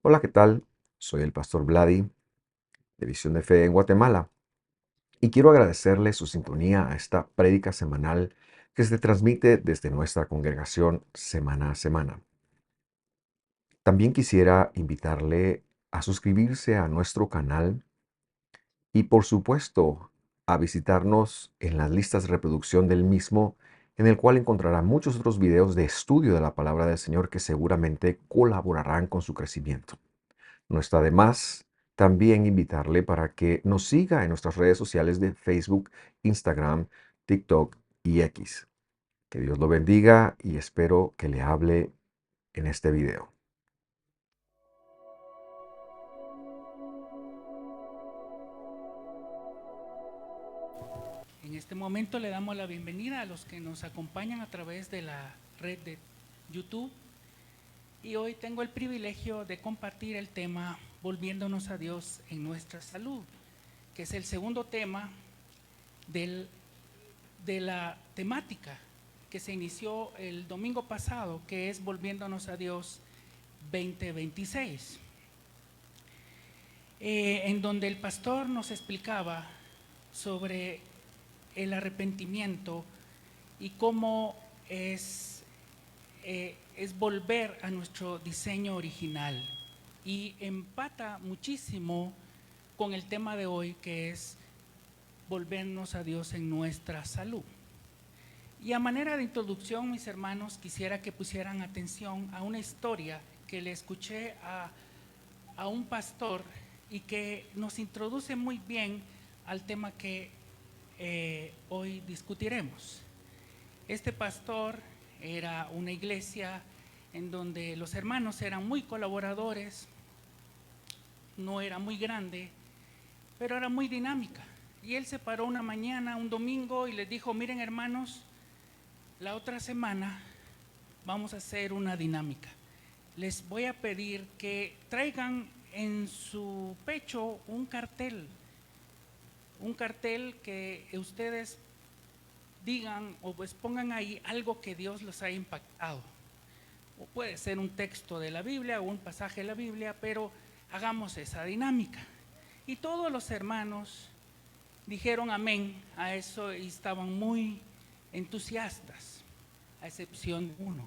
Hola, ¿qué tal? Soy el pastor Vladi de Visión de Fe en Guatemala y quiero agradecerle su sintonía a esta prédica semanal que se transmite desde nuestra congregación semana a semana. También quisiera invitarle a suscribirse a nuestro canal y por supuesto a visitarnos en las listas de reproducción del mismo, en el cual encontrará muchos otros videos de estudio de la palabra del Señor que seguramente colaborarán con su crecimiento. No está de más también invitarle para que nos siga en nuestras redes sociales de Facebook, Instagram, TikTok y X. Que Dios lo bendiga y espero que le hable en este video. En este momento le damos la bienvenida a los que nos acompañan a través de la red de YouTube y hoy tengo el privilegio de compartir el tema Volviéndonos a Dios en nuestra salud, que es el segundo tema del, de la temática que se inició el domingo pasado, que es Volviéndonos a Dios 2026, en donde el pastor nos explicaba sobre el arrepentimiento y cómo es volver a nuestro diseño original. Y empata muchísimo con el tema de hoy, que es volvernos a Dios en nuestra salud. Y a manera de introducción, mis hermanos, quisiera que pusieran atención a una historia que le escuché a un pastor y que nos introduce muy bien al tema que hoy discutiremos. Este pastor era una iglesia en donde los hermanos eran muy colaboradores, no era muy grande, pero era muy dinámica. Y él se paró una mañana, un domingo, y les dijo: miren, hermanos, la otra semana vamos a hacer una dinámica. Les voy a pedir que traigan en su pecho un cartel que ustedes digan o pues pongan ahí algo que Dios los ha impactado. O puede ser un texto de la Biblia o un pasaje de la Biblia, pero hagamos esa dinámica. Y todos los hermanos dijeron amén a eso y estaban muy entusiastas, a excepción de uno.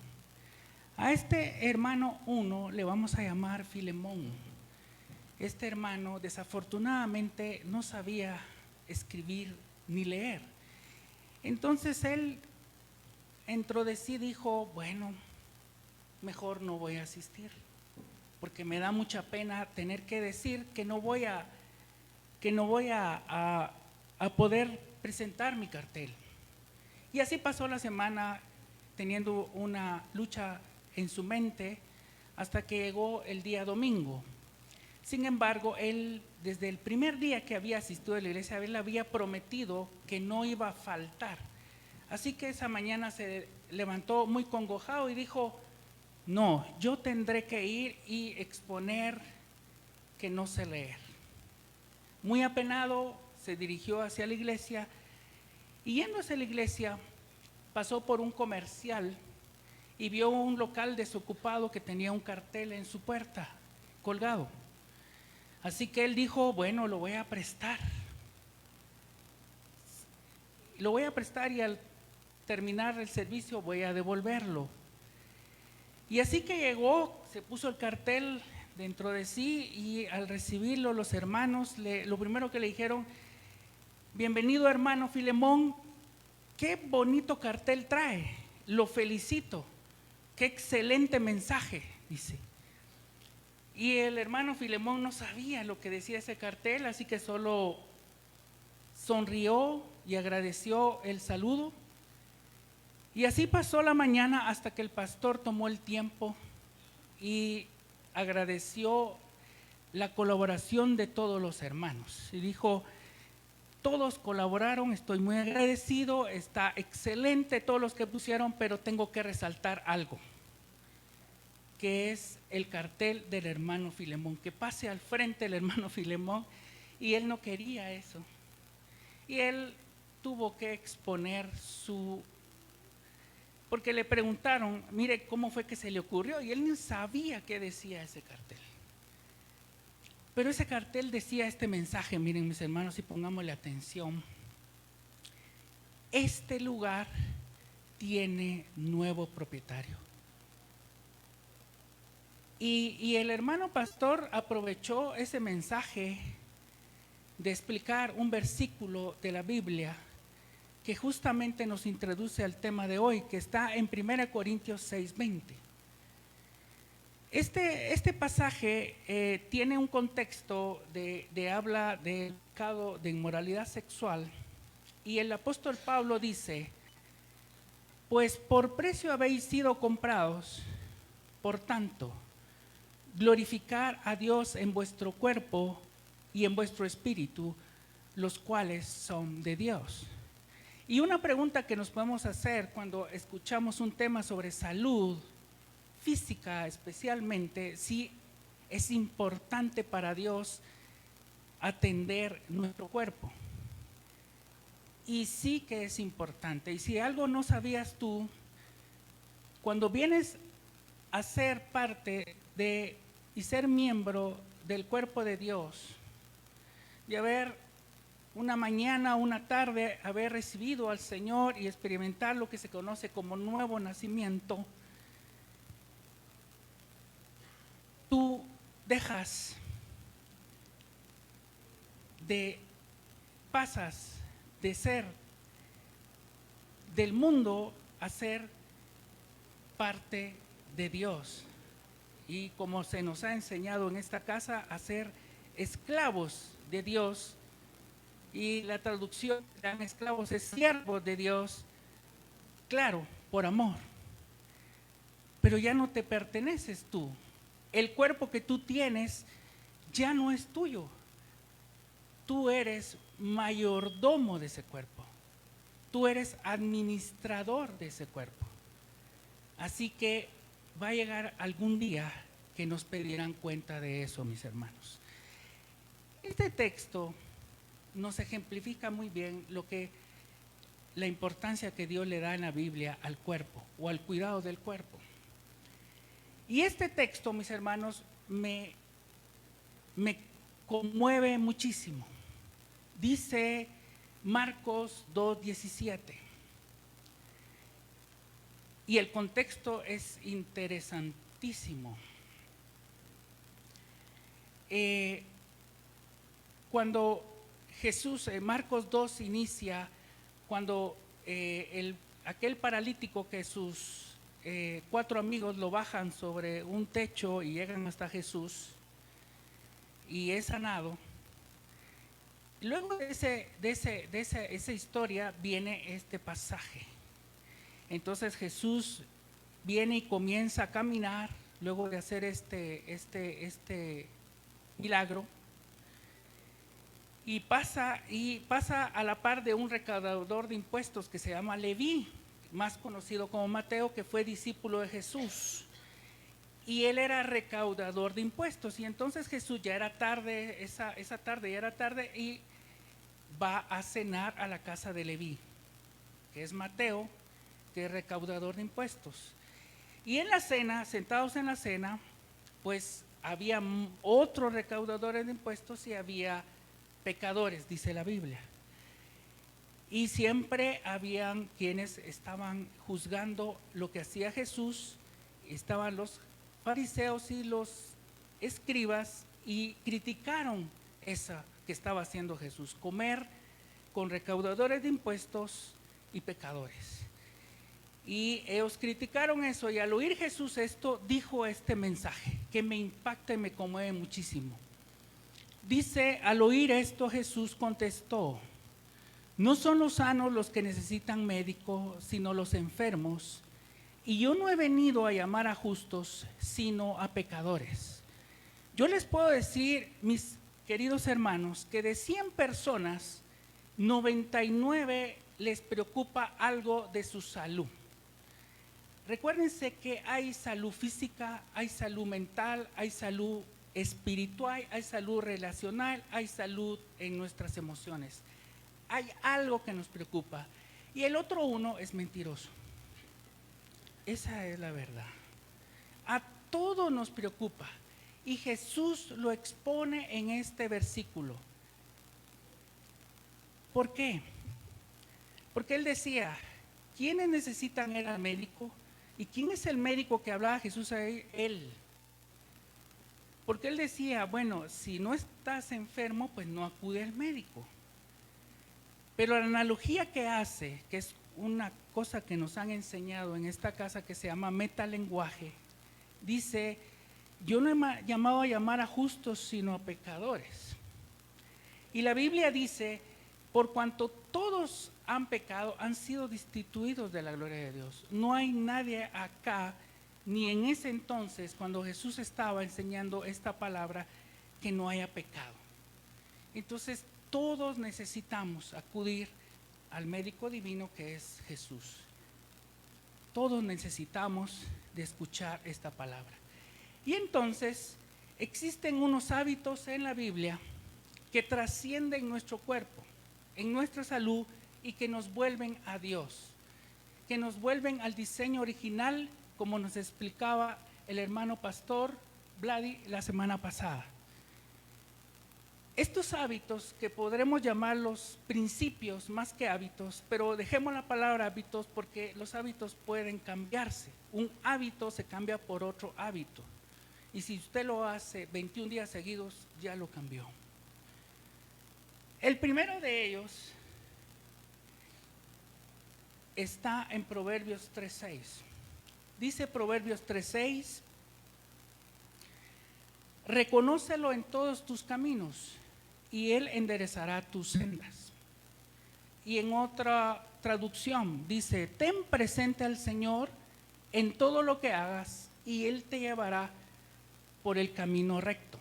A este hermano uno le vamos a llamar Filemón. Este hermano desafortunadamente no sabía escribir ni leer. Entonces él entró de sí, dijo: bueno, mejor no voy a asistir, porque me da mucha pena tener que decir que no voy a poder presentar mi cartel. Y así pasó la semana teniendo una lucha en su mente hasta que llegó el día domingo. Sin embargo, él desde el primer día que había asistido a la iglesia, él había prometido que no iba a faltar. Así que esa mañana se levantó muy congojado y dijo: no, yo tendré que ir y exponer que no sé leer. Muy apenado se dirigió hacia la iglesia y yendo hacia la iglesia pasó por un comercial y vio un local desocupado que tenía un cartel en su puerta colgado. Así que él dijo: bueno, lo voy a prestar. Lo voy a prestar y al terminar el servicio voy a devolverlo. Y así que llegó, se puso el cartel dentro de sí y al recibirlo los hermanos, lo primero que le dijeron: bienvenido, hermano Filemón, qué bonito cartel trae, lo felicito, qué excelente mensaje, dice. Y el hermano Filemón no sabía lo que decía ese cartel, así que solo sonrió y agradeció el saludo. Y así pasó la mañana hasta que el pastor tomó el tiempo y agradeció la colaboración de todos los hermanos. Y dijo: todos colaboraron, estoy muy agradecido, está excelente todos los que pusieron, pero tengo que resaltar algo, que es el cartel del hermano Filemón, que pase al frente el hermano Filemón. Y él no quería eso. Y él tuvo que exponer porque le preguntaron: mire, ¿cómo fue que se le ocurrió? Y él no sabía qué decía ese cartel. Pero ese cartel decía este mensaje, miren mis hermanos, y pongámosle atención. Este lugar tiene nuevo propietario. Y el hermano pastor aprovechó ese mensaje de explicar un versículo de la Biblia que justamente nos introduce al tema de hoy, que está en 1 Corintios 6:20. Este pasaje tiene un contexto de habla de pecado, de inmoralidad sexual, y el apóstol Pablo dice: pues por precio habéis sido comprados, por tanto, glorificar a Dios en vuestro cuerpo y en vuestro espíritu, los cuales son de Dios. Y una pregunta que nos podemos hacer cuando escuchamos un tema sobre salud física especialmente, si es importante para Dios atender nuestro cuerpo. Y sí que es importante. Y si algo no sabías tú, cuando vienes a ser parte de y ser miembro del cuerpo de Dios, de haber una mañana, una tarde, haber recibido al Señor y experimentar lo que se conoce como nuevo nacimiento, tú pasas de ser del mundo a ser parte de Dios. Y como se nos ha enseñado en esta casa, a ser esclavos de Dios. Y la traducción de esclavos es siervos de Dios, claro, por amor. Pero ya no te perteneces tú. El cuerpo que tú tienes ya no es tuyo. Tú eres mayordomo de ese cuerpo. Tú eres administrador de ese cuerpo. Así que va a llegar algún día que nos pedirán cuenta de eso, mis hermanos. Este texto nos ejemplifica muy bien la importancia que Dios le da en la Biblia al cuerpo o al cuidado del cuerpo. Y este texto, mis hermanos, me conmueve muchísimo. Dice Marcos 2:17. Y el contexto es interesantísimo. Cuando Jesús, Marcos 2 inicia, cuando aquel paralítico que sus 4 amigos lo bajan sobre un techo y llegan hasta Jesús y es sanado. Luego de esa historia viene este pasaje. Entonces Jesús viene y comienza a caminar luego de hacer este milagro, y pasa a la par de un recaudador de impuestos que se llama Leví, más conocido como Mateo, que fue discípulo de Jesús. Y él era recaudador de impuestos. Y entonces Jesús ya era tarde, esa tarde ya era tarde, y va a cenar a la casa de Leví, que es Mateo, que es recaudador de impuestos. Y en la cena, sentados en la cena, pues había otros recaudadores de impuestos y había pecadores, dice la Biblia. Y siempre habían quienes estaban juzgando lo que hacía Jesús. Estaban los fariseos y los escribas y criticaron esa que estaba haciendo Jesús, comer con recaudadores de impuestos y pecadores. Y ellos criticaron eso, y al oír Jesús esto, dijo este mensaje que me impacta y me conmueve muchísimo. Dice: al oír esto, Jesús contestó: no son los sanos los que necesitan médico, sino los enfermos. Y yo no he venido a llamar a justos, sino a pecadores. Yo les puedo decir, mis queridos hermanos, que de 100 personas, 99 les preocupa algo de su salud. Recuérdense que hay salud física, hay salud mental, hay salud espiritual, hay salud relacional, hay salud en nuestras emociones. Hay algo que nos preocupa, y el otro uno es mentiroso. Esa es la verdad. A todo nos preocupa, Y Jesús lo expone en este versículo. ¿Por qué? Porque él decía, ¿quiénes necesitan ir al médico? ¿Y quién es el médico que hablaba Jesús a él? Porque él decía, bueno, si no estás enfermo, pues no acude al médico. Pero la analogía que hace, que es una cosa que nos han enseñado en esta casa que se llama metalenguaje, dice, yo no he llamado a llamar a justos, sino a pecadores. Y la Biblia dice, por cuanto todos han pecado, han sido destituidos de la gloria de Dios. No hay nadie acá, ni en ese entonces, cuando Jesús estaba enseñando esta palabra, que no haya pecado. Entonces, todos necesitamos acudir al médico divino que es Jesús. Todos necesitamos de escuchar esta palabra. Y entonces, existen unos hábitos en la Biblia que trascienden nuestro cuerpo, en nuestra salud, y que nos vuelven a Dios, que nos vuelven al diseño original, como nos explicaba el hermano pastor Vladi la semana pasada. Estos hábitos, que podremos llamarlos principios más que hábitos, pero dejemos la palabra hábitos porque los hábitos pueden cambiarse. Un hábito se cambia por otro hábito. Y si usted lo hace 21 días seguidos, ya lo cambió. El primero de ellos está en Proverbios 3:6. Dice Proverbios 3:6, reconócelo en todos tus caminos y él enderezará tus sendas. Y en otra traducción dice, ten presente al Señor en todo lo que hagas y él te llevará por el camino recto.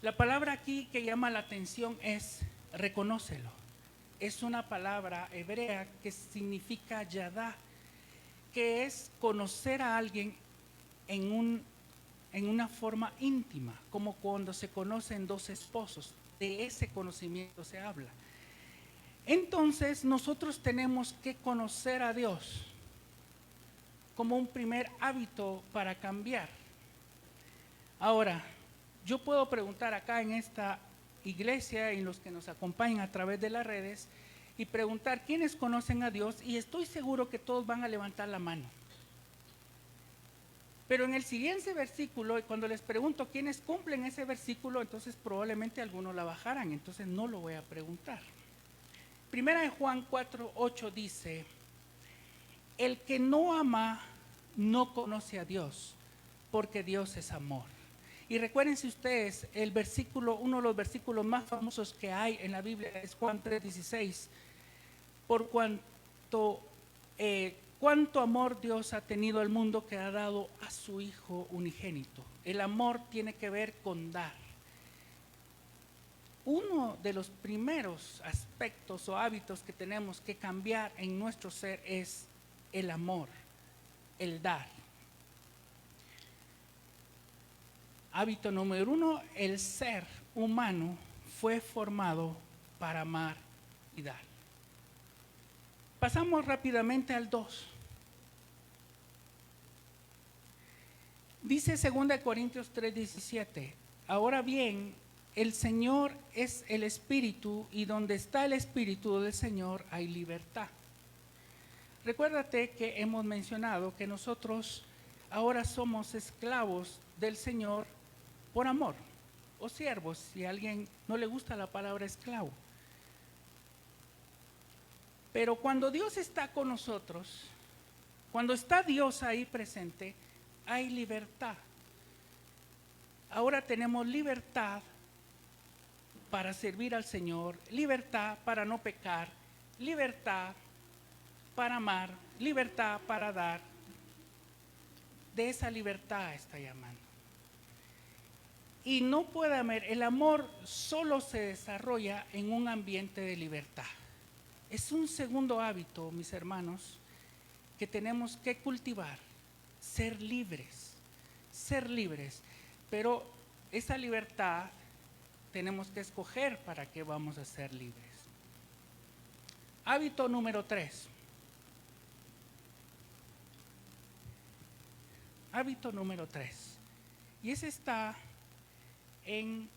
La palabra aquí que llama la atención es reconócelo. Es una palabra hebrea que significa yadá, que es conocer a alguien en una forma íntima, como cuando se conocen dos esposos. De ese conocimiento se habla. Entonces nosotros tenemos que conocer a Dios como un primer hábito para cambiar. Ahora, yo puedo preguntar acá en esta iglesia y los que nos acompañan a través de las redes y preguntar quiénes conocen a Dios, y estoy seguro que todos van a levantar la mano. Pero en el siguiente versículo, cuando les pregunto quiénes cumplen ese versículo, entonces probablemente algunos la bajaran, entonces no lo voy a preguntar. Primera de Juan 4:8 dice, el que no ama no conoce a Dios, porque Dios es amor. Y recuérdense ustedes, el versículo, uno de los versículos más famosos que hay en la Biblia es Juan 3:16. Por cuanto cuánto amor Dios ha tenido al mundo que ha dado a su Hijo unigénito. El amor tiene que ver con dar. Uno de los primeros aspectos o hábitos que tenemos que cambiar en nuestro ser es el amor, el dar. Hábito número 1, el ser humano fue formado para amar y dar. Pasamos rápidamente al 2. Dice 2 Corintios 3:17, ahora bien, el Señor es el Espíritu y donde está el Espíritu del Señor hay libertad. Recuérdate que hemos mencionado que nosotros ahora somos esclavos del Señor por amor, o siervos, si a alguien no le gusta la palabra esclavo. Pero cuando Dios está con nosotros, cuando está Dios ahí presente, hay libertad. Ahora tenemos libertad para servir al Señor, libertad para no pecar, libertad para amar, libertad para dar. De esa libertad está llamando. Y no puede haber, el amor solo se desarrolla en un ambiente de libertad. Es un segundo hábito, mis hermanos, que tenemos que cultivar, ser libres, pero esa libertad tenemos que escoger para qué vamos a ser libres. Hábito número 3. Hábito número 3. Y ese está en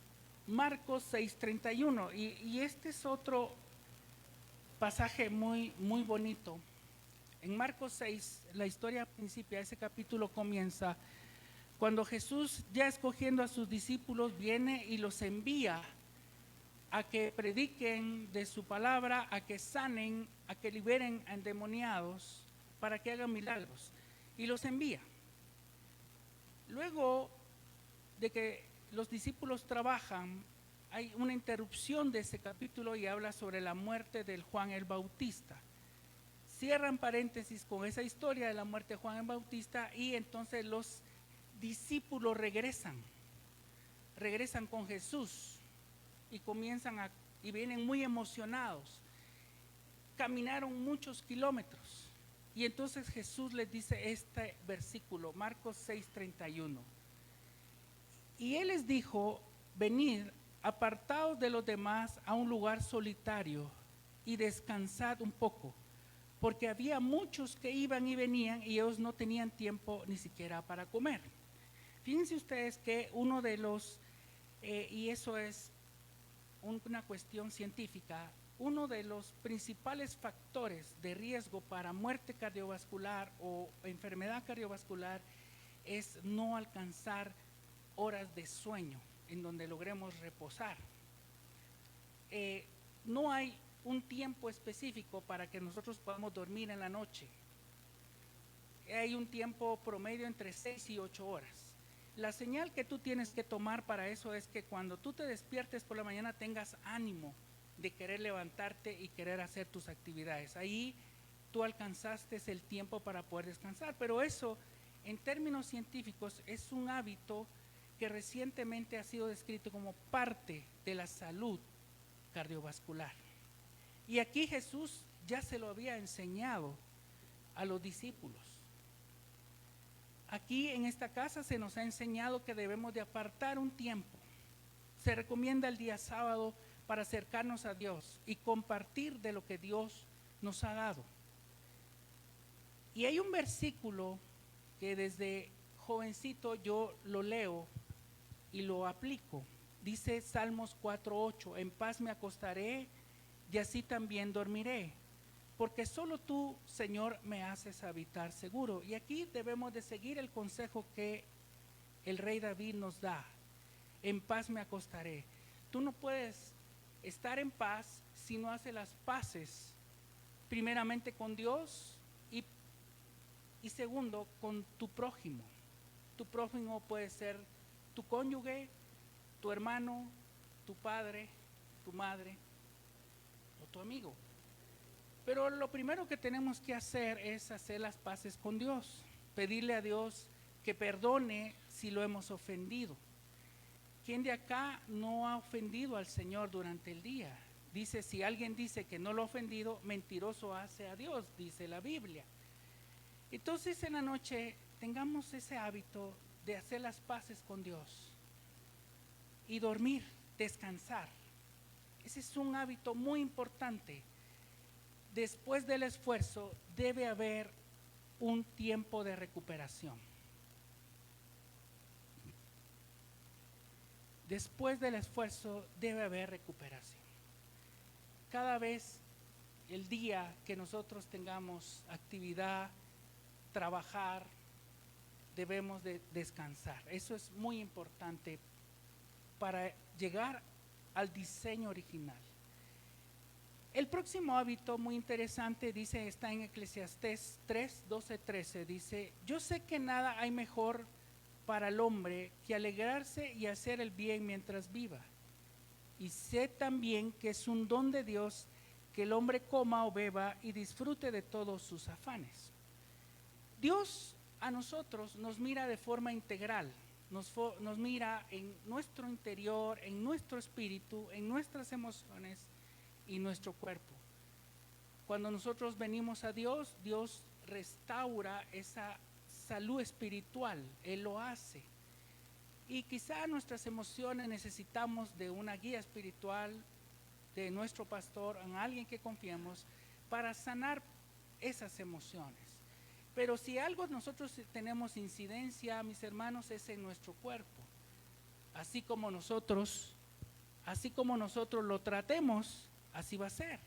Marcos 6:31. Y este es otro pasaje muy, muy bonito. En Marcos 6, la historia principia, ese capítulo comienza cuando Jesús, ya escogiendo a sus discípulos, viene y los envía a que prediquen de su palabra, a que sanen, a que liberen a endemoniados, para que hagan milagros. Y los envía. Luego de que los discípulos trabajan, hay una interrupción de ese capítulo y habla sobre la muerte del Juan el Bautista. Cierran paréntesis con esa historia de la muerte de Juan el Bautista y entonces los discípulos regresan con Jesús y y vienen muy emocionados. Caminaron muchos kilómetros y entonces Jesús les dice este versículo, Marcos 6:31. Y él les dijo: venid, apartaos de los demás a un lugar solitario y descansad un poco, porque había muchos que iban y venían y ellos no tenían tiempo ni siquiera para comer. Fíjense ustedes que uno de los, y eso es una cuestión científica, uno de los principales factores de riesgo para muerte cardiovascular o enfermedad cardiovascular es no alcanzar horas de sueño en donde logremos reposar. No hay un tiempo específico para que nosotros podamos dormir en la noche. Hay un tiempo promedio entre 6 y 8 horas. La señal que tú tienes que tomar para eso es que cuando tú te despiertes por la mañana tengas ánimo de querer levantarte y querer hacer tus actividades. Ahí tú alcanzaste el tiempo para poder descansar, pero eso en términos científicos es un hábito que recientemente ha sido descrito como parte de la salud cardiovascular. Y aquí Jesús ya se lo había enseñado a los discípulos. Aquí en esta casa se nos ha enseñado que debemos de apartar un tiempo. Se recomienda el día sábado para acercarnos a Dios y compartir de lo que Dios nos ha dado. Y hay un versículo que desde jovencito yo lo leo y lo aplico. Dice Salmos 4:8: en paz me acostaré y así también dormiré, porque solo tú, Señor, me haces habitar seguro. Y aquí debemos de seguir el consejo que el rey David nos da: en paz me acostaré. Tú no puedes estar en paz si no haces las paces primeramente con Dios y segundo con tu prójimo. Tu prójimo puede ser tu cónyuge, tu hermano, tu padre, tu madre o tu amigo. Pero lo primero que tenemos que hacer es hacer las paces con Dios, pedirle a Dios que perdone si lo hemos ofendido. ¿Quién de acá no ha ofendido al Señor durante el día? Dice, si alguien dice que no lo ha ofendido, mentiroso hace a Dios, dice la Biblia. Entonces en la noche tengamos ese hábito de hacer las paces con Dios y dormir, descansar. Ese es un hábito muy importante. Después del esfuerzo debe haber un tiempo de recuperación. Después del esfuerzo debe haber recuperación. Cada vez el día que nosotros tengamos actividad, trabajar, debemos de descansar. Eso es muy importante para llegar al diseño original. El próximo hábito muy interesante dice, está en Eclesiastés 3:12-13, dice: yo sé que nada hay mejor para el hombre que alegrarse y hacer el bien mientras viva. Y sé también que es un don de Dios que el hombre coma o beba y disfrute de todos sus afanes. Dios a nosotros nos mira de forma integral, nos mira en nuestro interior, en nuestro espíritu, en nuestras emociones y nuestro cuerpo. Cuando nosotros venimos a Dios, Dios restaura esa salud espiritual, Él lo hace. Y quizá nuestras emociones necesitamos de una guía espiritual, de nuestro pastor, en alguien que confiemos, para sanar esas emociones. Pero si algo nosotros tenemos incidencia, mis hermanos, es en nuestro cuerpo. Así como nosotros lo tratemos, así va a ser.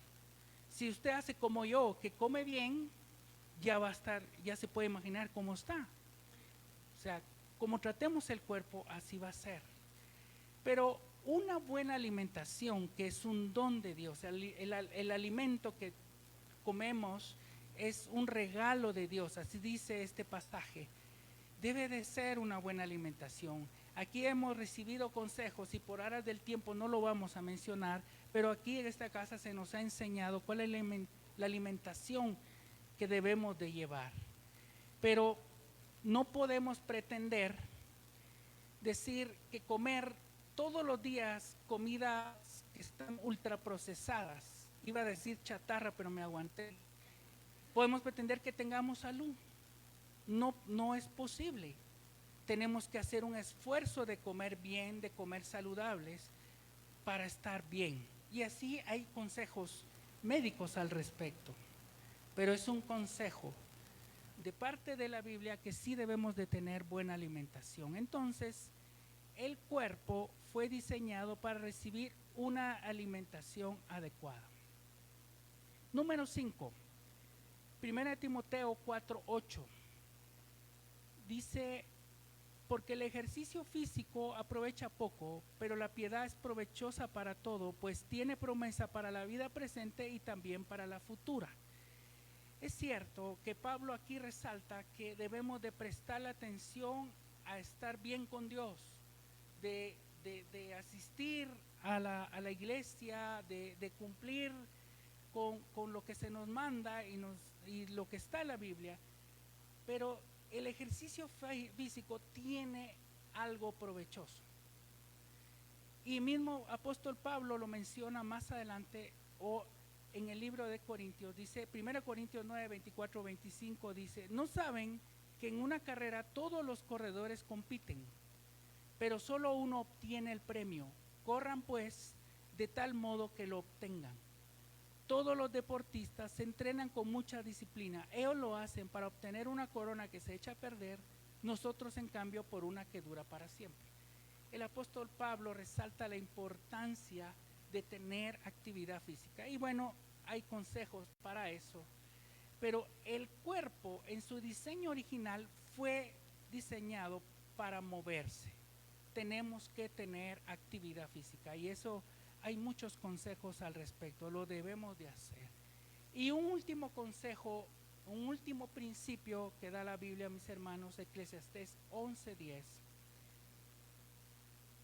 Si usted hace como yo, que come bien, ya va a estar, ya se puede imaginar cómo está. O sea, como tratemos el cuerpo, así va a ser. Pero una buena alimentación, que es un don de Dios, el alimento que comemos es un regalo de Dios, así dice este pasaje. Debe de ser una buena alimentación. Aquí hemos recibido consejos y por aras del tiempo no lo vamos a mencionar, pero aquí en esta casa se nos ha enseñado cuál es la alimentación que debemos de llevar. Pero no podemos pretender decir que comer todos los días comidas que están ultraprocesadas, iba a decir chatarra, pero me aguanté. Podemos pretender que tengamos salud. No, no es posible. Tenemos que hacer un esfuerzo de comer bien, de comer saludables para estar bien. Y así hay consejos médicos al respecto. Pero es un consejo de parte de la Biblia que sí debemos de tener buena alimentación. Entonces, el cuerpo fue diseñado para recibir una alimentación adecuada. Número 5, 1 Timoteo 4:8. Dice, porque el ejercicio físico aprovecha poco, pero la piedad es provechosa para todo, pues tiene promesa para la vida presente y también para la futura. Es cierto que Pablo aquí resalta que debemos de prestar atención a estar bien con Dios, de asistir a la iglesia, de cumplir con lo que se nos manda y lo que está en la Biblia, pero el ejercicio físico tiene algo provechoso. Y mismo apóstol Pablo lo menciona más adelante o en el libro de Corintios, dice, 1 Corintios 9, 24, 25, dice, ¿no saben que en una carrera todos los corredores compiten, pero solo uno obtiene el premio? Corran pues de tal modo que lo obtengan. Todos los deportistas se entrenan con mucha disciplina. Ellos lo hacen para obtener una corona que se echa a perder, nosotros en cambio por una que dura para siempre. El apóstol Pablo resalta la importancia de tener actividad física. Y bueno, hay consejos para eso. Pero el cuerpo en su diseño original fue diseñado para moverse. Tenemos que tener actividad física y eso hay muchos consejos al respecto, lo debemos de hacer. Y un último consejo, un último principio que da la Biblia, mis hermanos, Eclesiastés 11:10.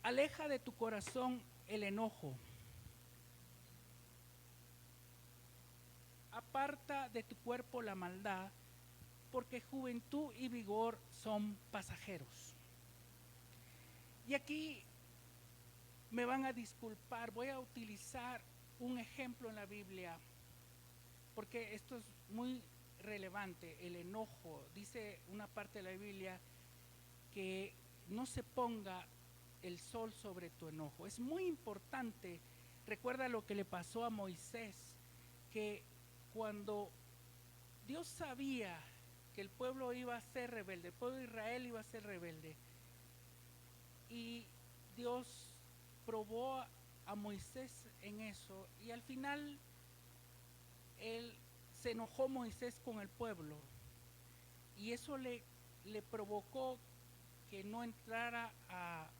Aleja de tu corazón el enojo. Aparta de tu cuerpo la maldad, porque juventud y vigor son pasajeros. Y aquí me van a disculpar, voy a utilizar un ejemplo en la Biblia, porque esto es muy relevante, el enojo. Dice una parte de la Biblia que no se ponga el sol sobre tu enojo. Es muy importante, recuerda lo que le pasó a Moisés, que cuando Dios sabía que el pueblo iba a ser rebelde, el pueblo de Israel iba a ser rebelde, y Dios probó a Moisés en eso, y al final se enojó Moisés con el pueblo, y eso le provocó que no entrara a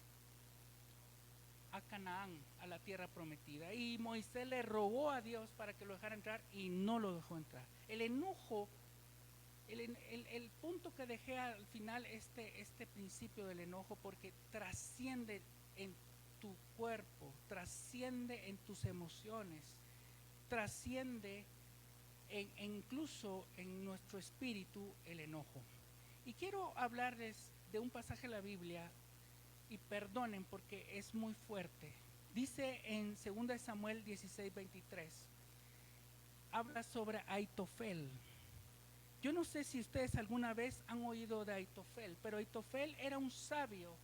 Canaán, a la tierra prometida. Y Moisés le rogó a Dios para que lo dejara entrar y no lo dejó entrar. El enojo, el punto que dejé al final, este principio del enojo, porque trasciende en tu cuerpo, trasciende en tus emociones, trasciende incluso en nuestro espíritu el enojo. Y quiero hablarles de un pasaje de la Biblia, y perdonen porque es muy fuerte. Dice en 2 Samuel 16:23, habla sobre Aitofel. Yo no sé si ustedes alguna vez han oído de Aitofel, pero Aitofel era un sabio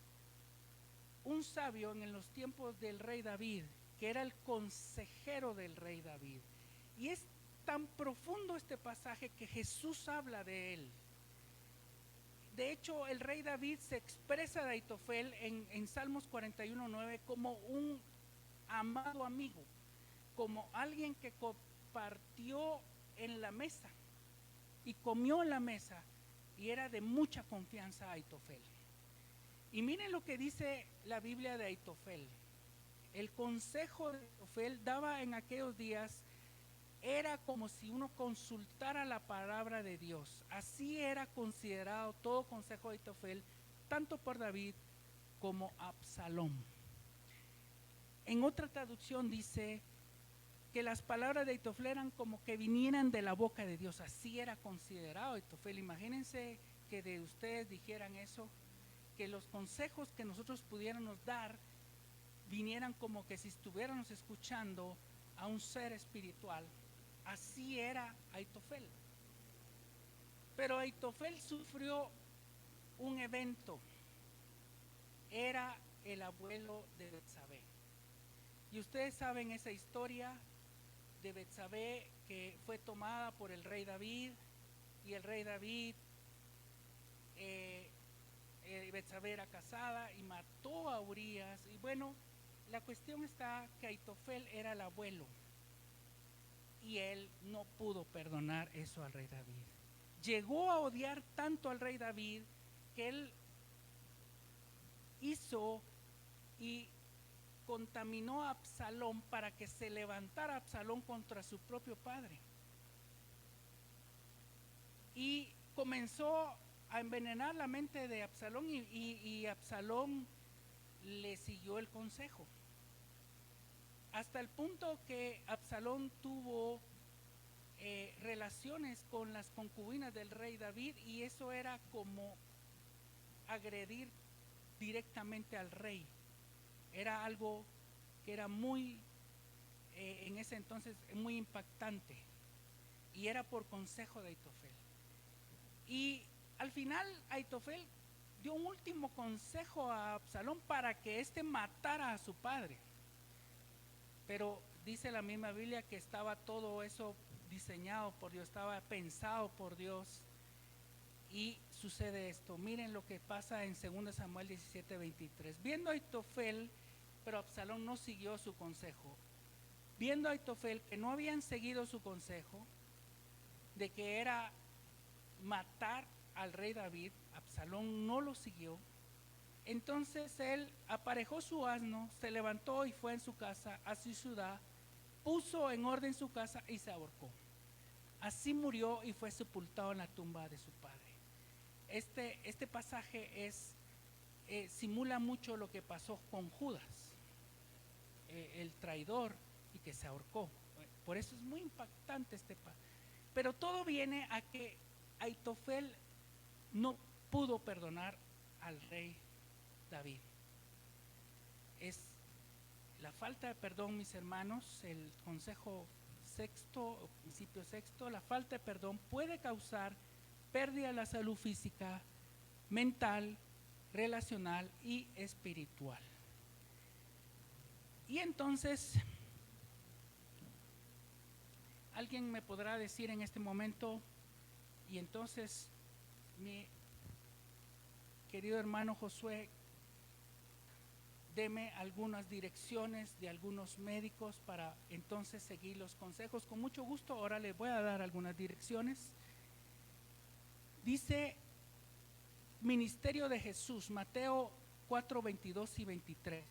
en los tiempos del rey David, que era el consejero del rey David. Y es tan profundo este pasaje que Jesús habla de él. De hecho, el rey David se expresa de Aitofel en Salmos 41:9 como un amado amigo, como alguien que compartió en la mesa y comió en la mesa y era de mucha confianza a Aitofel. Y miren lo que dice la Biblia de Aitofel. El consejo de Aitofel daba en aquellos días, era como si uno consultara la palabra de Dios. Así era considerado todo consejo de Aitofel, tanto por David como Absalón. En otra traducción dice que las palabras de Aitofel eran como que vinieran de la boca de Dios. Así era considerado Aitofel. Imagínense que de ustedes dijeran eso, que los consejos que nosotros pudiéramos dar vinieran como que si estuviéramos escuchando a un ser espiritual. Así era Aitofel. Pero Aitofel sufrió un evento. Era el abuelo de Betsabé. Y ustedes saben esa historia de Betsabé, que fue tomada por el rey David, y el rey David, Betsabé era casada y mató a Urías. Y bueno, la cuestión está que Aitofel era el abuelo y él no pudo perdonar eso al rey David. Llegó a odiar tanto al rey David que él hizo y contaminó a Absalón para que se levantara Absalón contra su propio padre. Y comenzó a envenenar la mente de Absalón y Absalón le siguió el consejo. Hasta el punto que Absalón tuvo relaciones con las concubinas del rey David, y eso era como agredir directamente al rey. Era algo que era muy, en ese entonces, muy impactante, y era por consejo de Aitofel. Y al final Aitofel dio un último consejo a Absalón para que éste matara a su padre. Pero dice la misma Biblia que estaba todo eso diseñado por Dios, estaba pensado por Dios. Y sucede esto. Miren lo que pasa en 2 Samuel 17:23. Viendo a Aitofel, pero Absalón no siguió su consejo. Viendo a Aitofel que no habían seguido su consejo de que era matar al rey David, Absalón no lo siguió. Entonces él aparejó su asno, se levantó y fue en su casa a su ciudad, puso en orden su casa y se ahorcó. Así murió y fue sepultado en la tumba de su padre. Este pasaje simula mucho lo que pasó con Judas, el traidor, y que se ahorcó. Por eso es muy impactante este pasaje. Pero todo viene a que Aitofel no pudo perdonar al rey David. Es la falta de perdón, mis hermanos, el consejo sexto o principio sexto. La falta de perdón puede causar pérdida de la salud física, mental, relacional y espiritual. Y entonces, alguien me podrá decir en este momento, y entonces, mi querido hermano Josué, deme algunas direcciones de algunos médicos para entonces seguir los consejos. Con mucho gusto, ahora les voy a dar algunas direcciones. Dice Ministerio de Jesús, Mateo 4:22 y 23.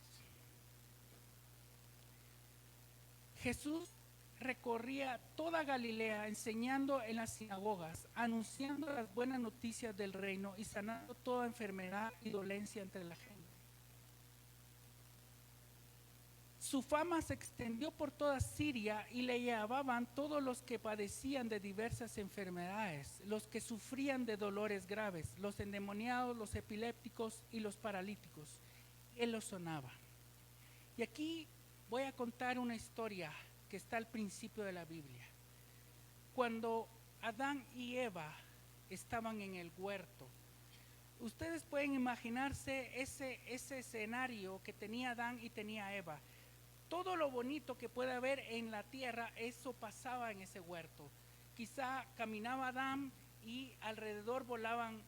Jesús recorría toda Galilea enseñando en las sinagogas, anunciando las buenas noticias del reino y sanando toda enfermedad y dolencia entre la gente. Su fama se extendió por toda Siria y le llevaban todos los que padecían de diversas enfermedades, los que sufrían de dolores graves, los endemoniados, los epilépticos y los paralíticos. Él los sanaba. Y aquí voy a contar una historia que está al principio de la Biblia. Cuando Adán y Eva estaban en el huerto, ustedes pueden imaginarse ese escenario que tenía Adán y tenía Eva. Todo lo bonito que puede haber en la tierra, eso pasaba en ese huerto. Quizá caminaba Adán y alrededor volaban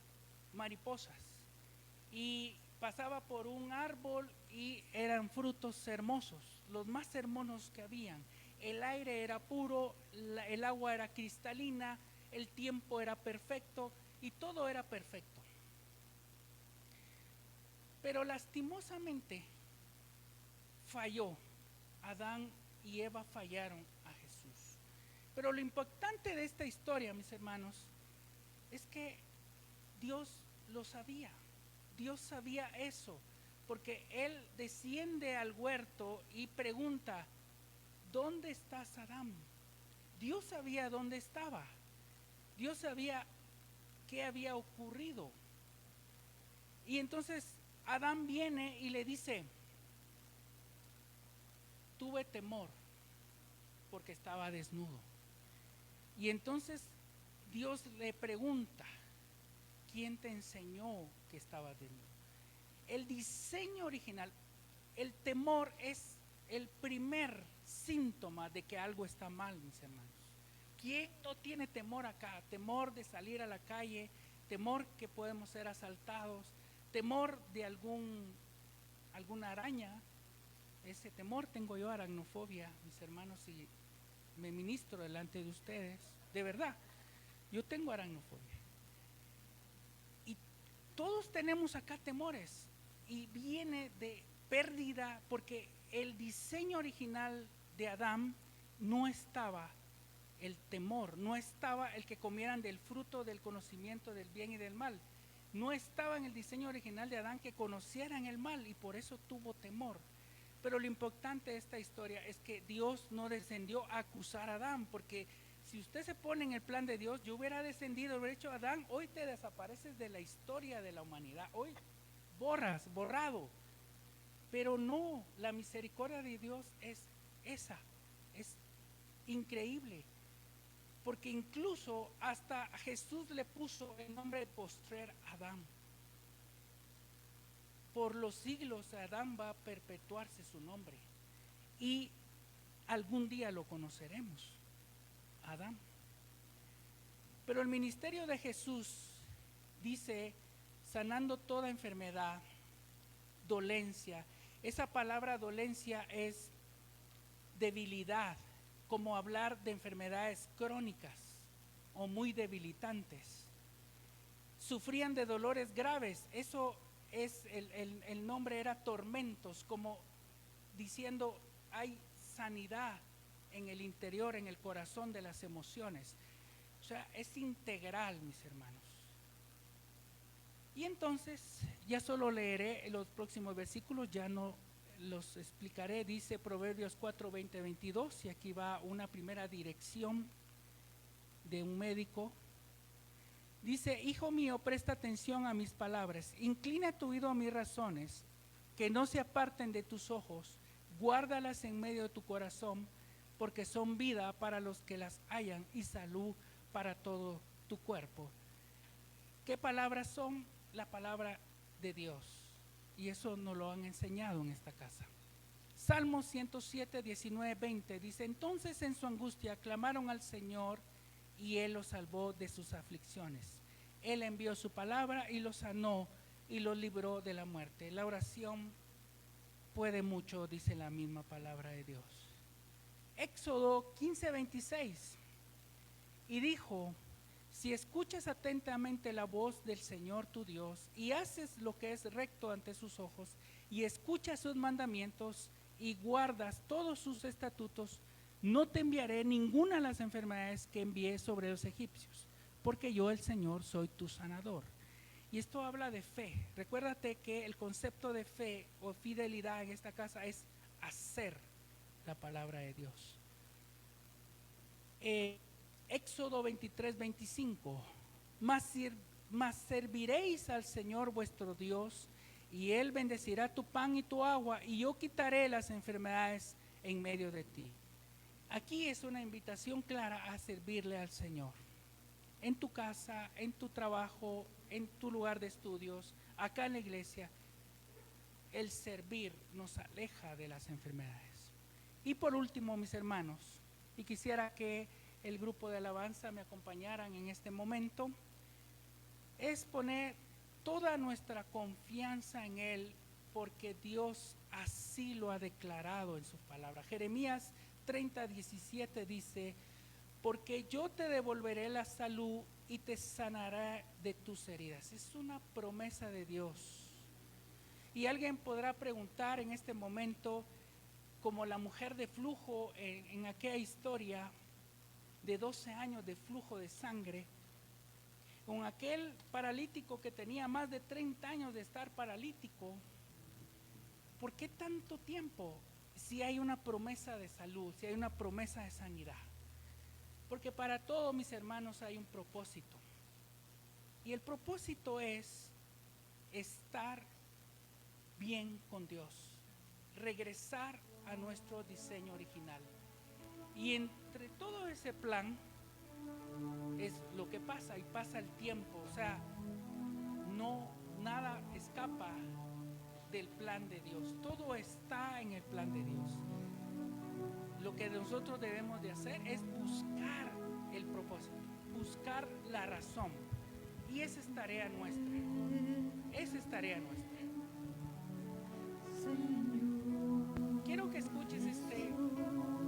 mariposas y pasaba por un árbol y eran frutos hermosos, los más hermosos que habían. El aire era puro, el agua era cristalina, el tiempo era perfecto y todo era perfecto. Pero lastimosamente falló. Adán y Eva fallaron a Jesús. Pero lo importante de esta historia, mis hermanos, es que Dios lo sabía. Dios sabía eso, porque Él desciende al huerto y pregunta, ¿dónde estás, Adán? Dios sabía dónde estaba. Dios sabía qué había ocurrido. Y entonces Adán viene y le dice, tuve temor porque estaba desnudo. Y entonces Dios le pregunta, ¿quién te enseñó que estaba desnudo? El diseño original, el temor es el primer síntoma de que algo está mal, mis hermanos. ¿Quién no tiene temor acá? Temor de salir a la calle, temor que podemos ser asaltados, temor de alguna araña. Ese temor tengo yo, aracnofobia, mis hermanos, y me ministro delante de ustedes, de verdad, yo tengo aracnofobia. Y todos tenemos acá temores, y viene de pérdida, porque el diseño original de Adán no estaba el temor, no estaba el que comieran del fruto del conocimiento del bien y del mal, no estaba en el diseño original de Adán que conocieran el mal, y por eso tuvo temor. Pero lo importante de esta historia es que Dios no descendió a acusar a Adán, porque si usted se pone en el plan de Dios, yo hubiera descendido, hubiera dicho, Adán, hoy te desapareces de la historia de la humanidad, hoy borrado. Pero no, la misericordia de Dios es esa, es increíble, porque incluso hasta Jesús le puso el nombre de postrer Adán. Por los siglos Adán va a perpetuarse su nombre y algún día lo conoceremos, Adán. Pero el ministerio de Jesús dice, sanando toda enfermedad, dolencia. Esa palabra dolencia es debilidad, como hablar de enfermedades crónicas o muy debilitantes. Sufrían de dolores graves, eso es, el nombre era tormentos, como diciendo hay sanidad en el interior, en el corazón de las emociones. O sea, es integral, mis hermanos. Y entonces, ya solo leeré los próximos versículos, ya no los explicaré. Dice Proverbios 4, 20, 22, y aquí va una primera dirección de un médico. Dice, hijo mío, presta atención a mis palabras, inclina tu oído a mis razones, que no se aparten de tus ojos, guárdalas en medio de tu corazón, porque son vida para los que las hallan y salud para todo tu cuerpo. ¿Qué palabras son? La palabra de Dios. Y eso nos lo han enseñado en esta casa. Salmo 107, 19, 20 dice, entonces en su angustia clamaron al Señor y Él los salvó de sus aflicciones. Él envió su palabra y los sanó y los libró de la muerte. La oración puede mucho, dice la misma palabra de Dios. Éxodo 15, 26. Y dijo, si escuchas atentamente la voz del Señor tu Dios y haces lo que es recto ante sus ojos y escuchas sus mandamientos y guardas todos sus estatutos, no te enviaré ninguna de las enfermedades que envié sobre los egipcios, porque yo el Señor soy tu sanador. Y esto habla de fe. Recuérdate que el concepto de fe o fidelidad en esta casa es hacer la palabra de Dios. Éxodo 23, 25. Mas serviréis al Señor vuestro Dios, y Él bendecirá tu pan y tu agua, y yo quitaré las enfermedades en medio de ti. Aquí es una invitación clara a servirle al Señor. En tu casa, en tu trabajo, en tu lugar de estudios, acá en la iglesia, el servir nos aleja de las enfermedades. Y por último, mis hermanos, y quisiera que el grupo de alabanza me acompañaran en este momento, es poner toda nuestra confianza en Él, porque Dios así lo ha declarado en su palabra. Jeremías 30:17 dice: porque yo te devolveré la salud y te sanaré de tus heridas. Es una promesa de Dios. Y alguien podrá preguntar en este momento, como la mujer de flujo en aquella historia de 12 años de flujo de sangre, con aquel paralítico que tenía más de 30 años de estar paralítico, ¿por qué tanto tiempo si hay una promesa de salud, si hay una promesa de sanidad? Porque para todos, mis hermanos, hay un propósito. Y el propósito es estar bien con Dios, regresar a nuestro diseño original. Y entre todo ese plan es lo que pasa, y pasa el tiempo. O sea, nada escapa del plan de Dios. Todo está en el plan de Dios. Lo que nosotros debemos de hacer es buscar el propósito, buscar la razón. Y esa es tarea nuestra. Esa es tarea nuestra. Quiero que escuches este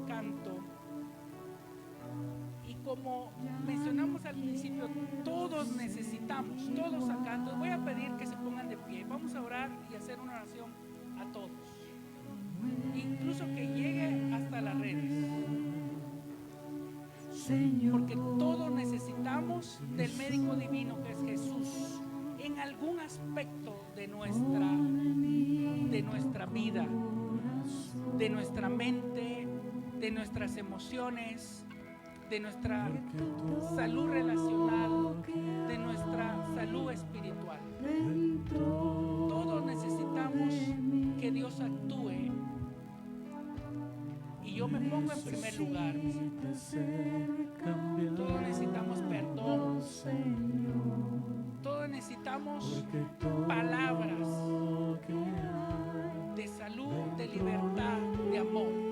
canto. Y como mencionamos al principio, todos necesitamos, todos acá. Entonces voy a pedir que se pongan de pie. Vamos a orar y hacer una oración a todos. Incluso que llegue hasta las redes. Porque todos necesitamos del médico divino que es Jesús en algún aspecto de nuestra vida, de nuestra mente, de nuestras emociones, de nuestra salud relacional, de nuestra salud espiritual. Todos necesitamos que Dios actúe. Y yo me pongo en primer lugar. Todos necesitamos perdón. Todos necesitamos palabras de salud, de libertad, de amor.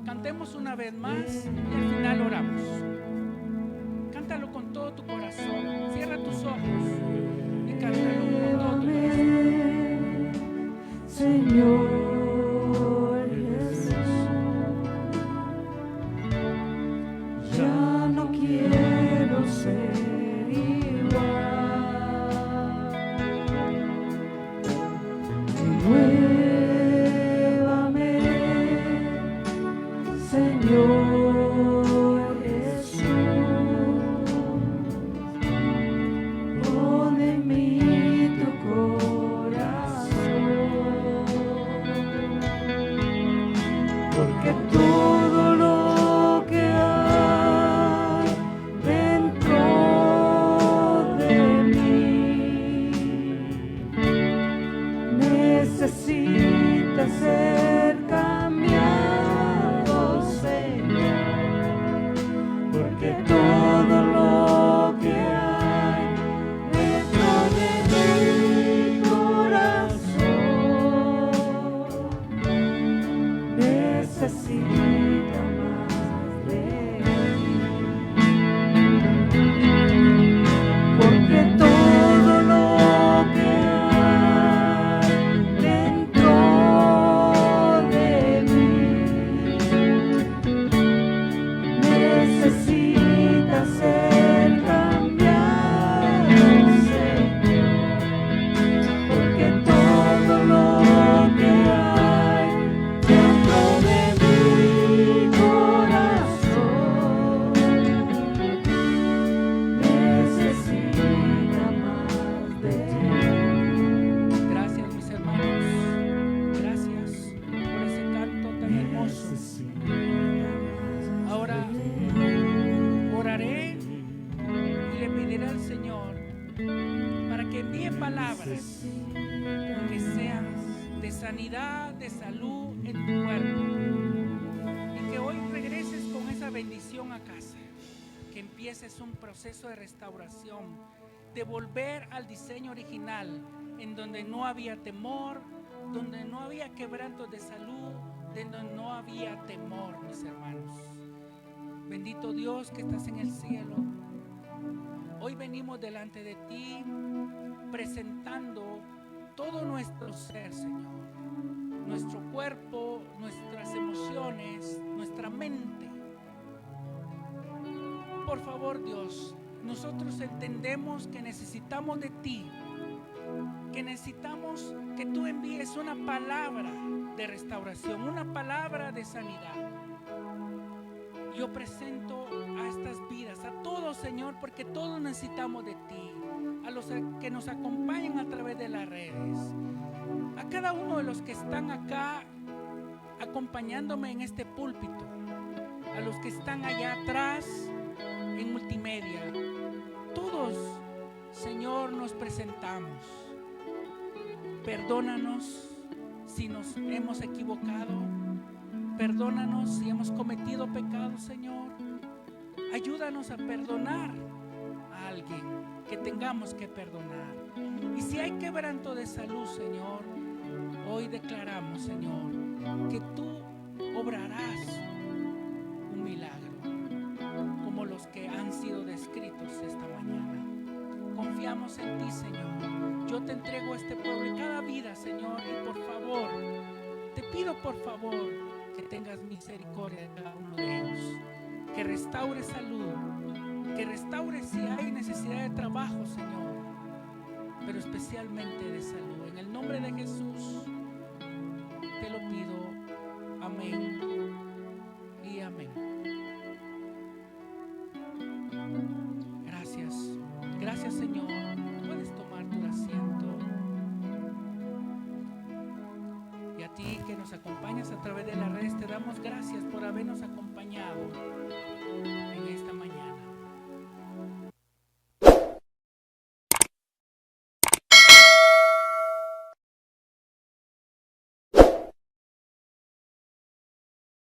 Cantemos una vez más y al final oramos. Cántalo con todo tu corazón. Cierra tus ojos y cántalo con todo tu corazón. Señor Jesús, ya no quiero ser igual. Renuévame, Señor Jesús, pon en mí tu corazón, porque todo lo que hay dentro de mí necesita ser cambiado, Señor, porque todo lo que hay dentro de mi corazón necesita más de ti, porque todo lo que hay dentro de mí necesita ser cambiado, Señor, porque todo lo que hay dentro de mi corazón necesita más de ti. Gracias, mis hermanos. Gracias por ese canto tan hermoso. Ahora oraré y le pediré al Señor para que envíe palabras que sean de sanidad, de salud en tu cuerpo, y que hoy regreses con esa bendición a casa, que empieces un proceso de restauración, de volver al diseño original, en donde no había temor, donde no había quebrantos de salud, donde no había temor, mis hermanos. Bendito Dios que estás en el cielo. Hoy venimos delante de ti presentando todo nuestro ser, Señor. Nuestro cuerpo, nuestras emociones, nuestra mente. Por favor, Dios, nosotros entendemos que necesitamos de ti, que necesitamos que tú envíes una palabra de restauración, una palabra de sanidad. Yo presento a estas vidas, a todos, Señor, porque todos necesitamos de ti, a los que nos acompañan a través de las redes, a cada uno de los que están acá acompañándome en este púlpito, a los que están allá atrás en multimedia. Todos, Señor, nos presentamos. Perdónanos si nos hemos equivocado. Perdónanos si hemos cometido pecados, Señor. Ayúdanos a perdonar a alguien que tengamos que perdonar. Y si hay quebranto de salud, Señor, hoy declaramos, Señor, que tú obrarás un milagro como los que han sido descritos esta mañana. Confiamos en ti, Señor. Yo te entrego este pueblo y cada vida, Señor, y por favor, te pido por favor que tengas misericordia de cada uno de ellos, que restaure salud, que restaure si hay necesidad de trabajo, Señor, pero especialmente de salud. En el nombre de Jesús te lo pido. Amén y amén. Gracias. Gracias, Señor. Puedes tomar tu asiento. Y a ti que nos acompañas a través de las redes, te damos gracias por habernos acompañado en esta mañana.